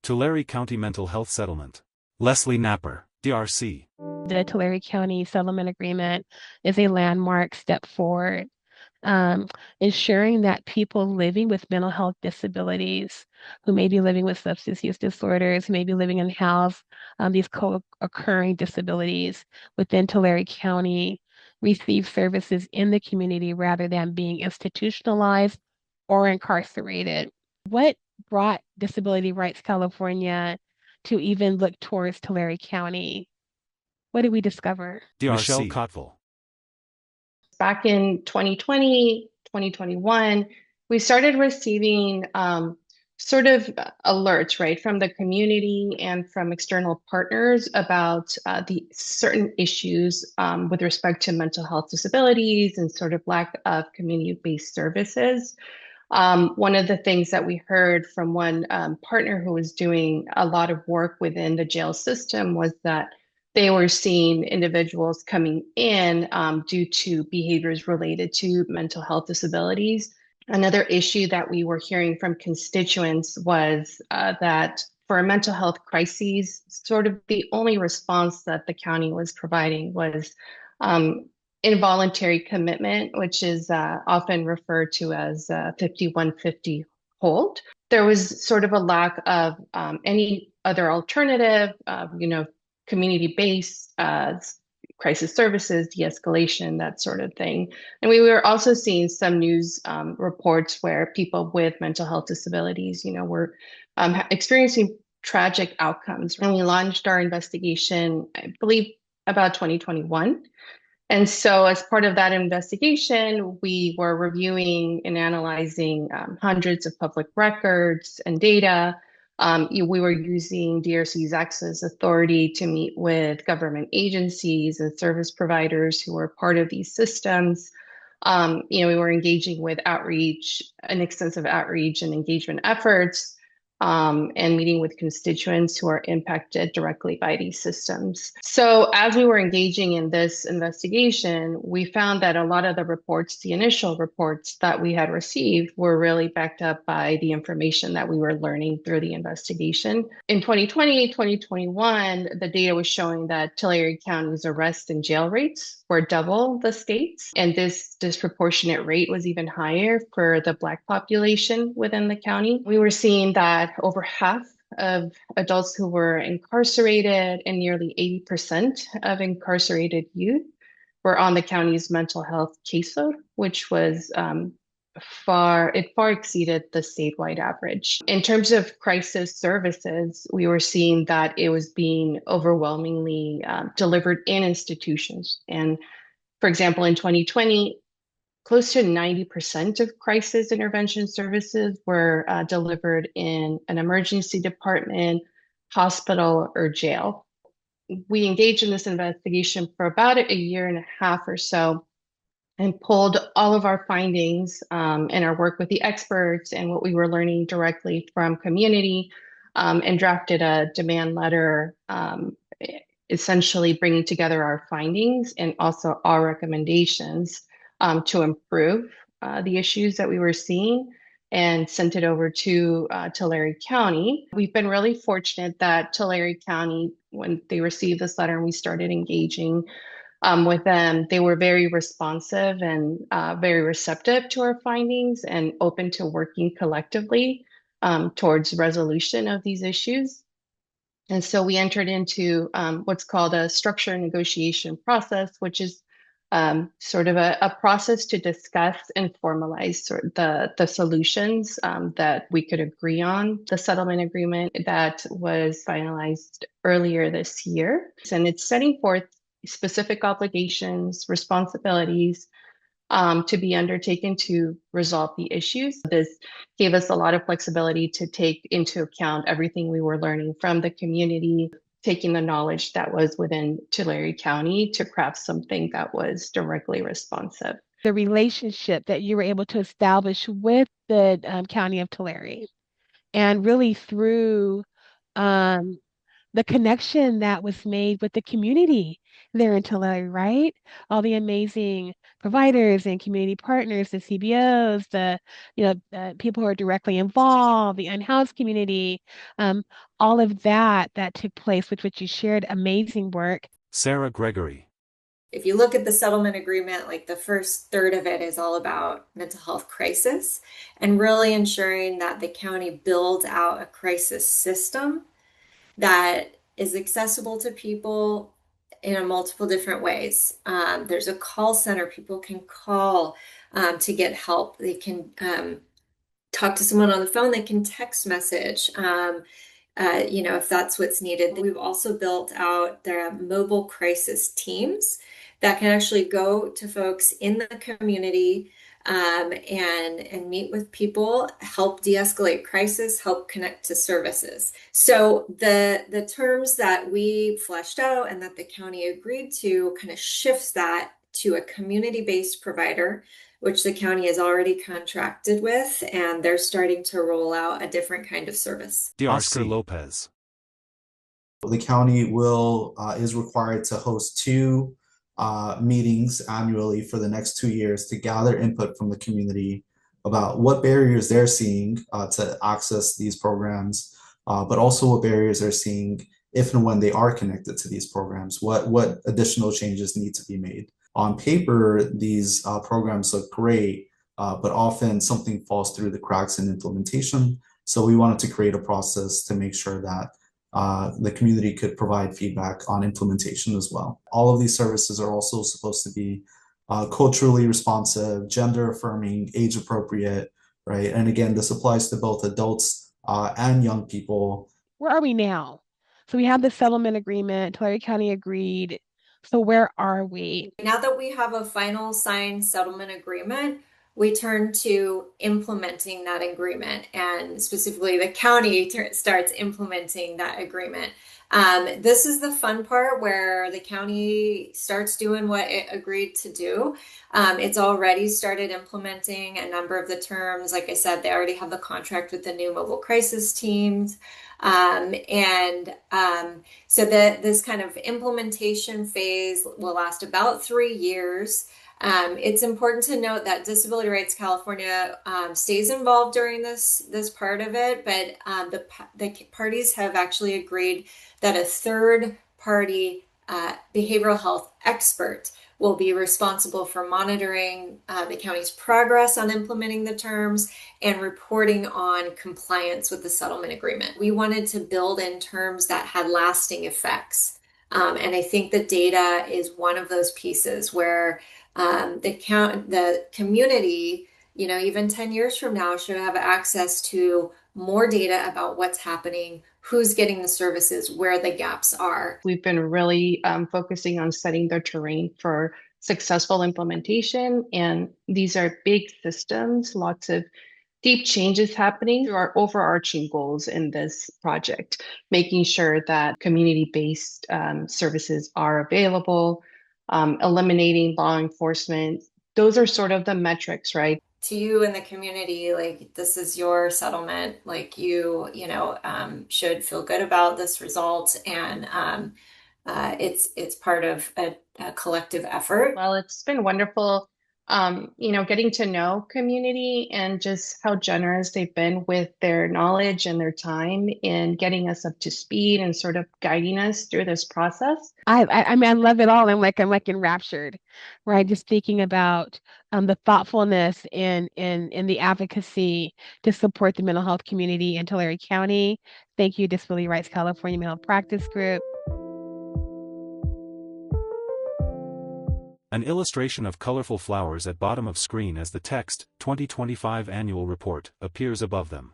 Tulare County Mental Health Settlement. Leslie Napper, DRC. The Tulare County Settlement Agreement is a landmark step forward, um, ensuring that people living with mental health disabilities, who may be living with substance use disorders, who may be living and have these co-occurring disabilities within Tulare County, receive services in the community rather than being institutionalized or incarcerated. What brought Disability Rights California to even look towards Tulare County? What did we discover? DRC. Michelle Cottville. Back in 2020, 2021, we started receiving sort of alerts, right, from the community and from external partners about the certain issues with respect to mental health disabilities and sort of lack of community-based services. One of the things that we heard from one partner who was doing a lot of work within the jail system was that they were seeing individuals coming in due to behaviors related to mental health disabilities. Another issue that we were hearing from constituents was that for mental health crises, sort of the only response that the county was providing was involuntary commitment, which is often referred to as 5150 hold. There was sort of a lack of any other alternative, community-based crisis services, de-escalation, that sort of thing. And we were also seeing some news reports where people with mental health disabilities, were experiencing tragic outcomes. And we launched our investigation, I believe, about 2021. And so as part of that investigation, we were reviewing and analyzing hundreds of public records and data. We were using DRC's access authority to meet with government agencies and service providers who were part of these systems. We were engaging with outreach, an extensive outreach and engagement efforts, and meeting with constituents who are impacted directly by these systems. So as we were engaging in this investigation, we found that a lot of the reports, the initial reports that we had received, were really backed up by the information that we were learning through the investigation. In 2020, 2021, the data was showing that Tulare County's arrest and jail rates were double the state's, and this disproportionate rate was even higher for the Black population within the county. We were seeing that over half of adults who were incarcerated and nearly 80% of incarcerated youth were on the county's mental health caseload, which was far exceeded the statewide average. In terms of crisis services, we were seeing that it was being overwhelmingly delivered in institutions. And for example, in 2020, close to 90% of crisis intervention services were delivered in an emergency department, hospital, or jail. We engaged in this investigation for about a year and a half or so and pulled all of our findings and our work with the experts and what we were learning directly from community, and drafted a demand letter, essentially bringing together our findings and also our recommendations to improve the issues that we were seeing, and sent it over to Tulare County. We've been really fortunate that Tulare County, when they received this letter and we started engaging with them, they were very responsive and very receptive to our findings and open to working collectively towards resolution of these issues. And so we entered into what's called a structured negotiation process, which is sort of a process to discuss and formalize the solutions that we could agree on. The settlement agreement that was finalized earlier this year, and it's setting forth specific obligations, responsibilities to be undertaken to resolve the issues. This gave us a lot of flexibility to take into account everything we were learning from the community, taking the knowledge that was within Tulare County to craft something that was directly responsive. The relationship that you were able to establish with the County of Tulare, and really through the connection that was made with the community there in Tulare, right? All the amazing providers and community partners, the CBOs, people who are directly involved, the unhoused community, um, all of that took place, which you shared amazing work. Sarah Gregory. If you look at the settlement agreement, like the first third of it is all about mental health crisis and really ensuring that the county builds out a crisis system that is accessible to people in a multiple different ways. There's a call center people can call to get help. They can talk to someone on the phone. They can text message. If that's what's needed. We've also built out the mobile crisis teams that can actually go to folks in the community and meet with people, help de-escalate crisis, help connect to services. So the terms that we fleshed out and that the county agreed to kind of shifts that to a community-based provider, which the county is already contracted with, and they're starting to roll out a different kind of service. DRC. Oscar Lopez. The county is required to host 2 meetings annually for the next 2 years to gather input from the community about what barriers they're seeing to access these programs, but also what barriers they're seeing if and when they are connected to these programs, what additional changes need to be made. On paper, these programs look great, but often something falls through the cracks in implementation. So we wanted to create a process to make sure that the community could provide feedback on implementation as well. All of these services are also supposed to be culturally responsive, gender affirming, age appropriate, right? And again, this applies to both adults and young people. Where are we now? So we have the settlement agreement, Tulare County agreed. So where are we? Now that we have a final signed settlement agreement, we turn to implementing that agreement, and specifically the county starts implementing that agreement. This is the fun part where the county starts doing what it agreed to do. It's already started implementing a number of the terms. Like I said, they already have the contract with the new mobile crisis teams. So this kind of implementation phase will last about 3 years. It's important to note that Disability Rights California stays involved during this part of it, but the parties have actually agreed that a third party behavioral health expert will be responsible for monitoring the county's progress on implementing the terms and reporting on compliance with the settlement agreement. We wanted to build in terms that had lasting effects. And I think the data is one of those pieces where the community, even 10 years from now, should have access to more data about what's happening, who's getting the services, where the gaps are. We've been really focusing on setting the terrain for successful implementation. And these are big systems, lots of deep changes happening through our overarching goals in this project, making sure that community-based services are available, eliminating law enforcement. Those are sort of the metrics, right? To you in the community, like this is your settlement, like you should feel good about this result, and it's part of a collective effort. Well, it's been wonderful, getting to know community and just how generous they've been with their knowledge and their time in getting us up to speed and sort of guiding us through this process. I mean, I love it all. I'm like enraptured, right? Just thinking about the thoughtfulness in the advocacy to support the mental health community in Tulare County. Thank you, Disability Rights California Mental Health Practice Group. An illustration of colorful flowers at bottom of screen as the text, 2025 Annual Report, appears above them.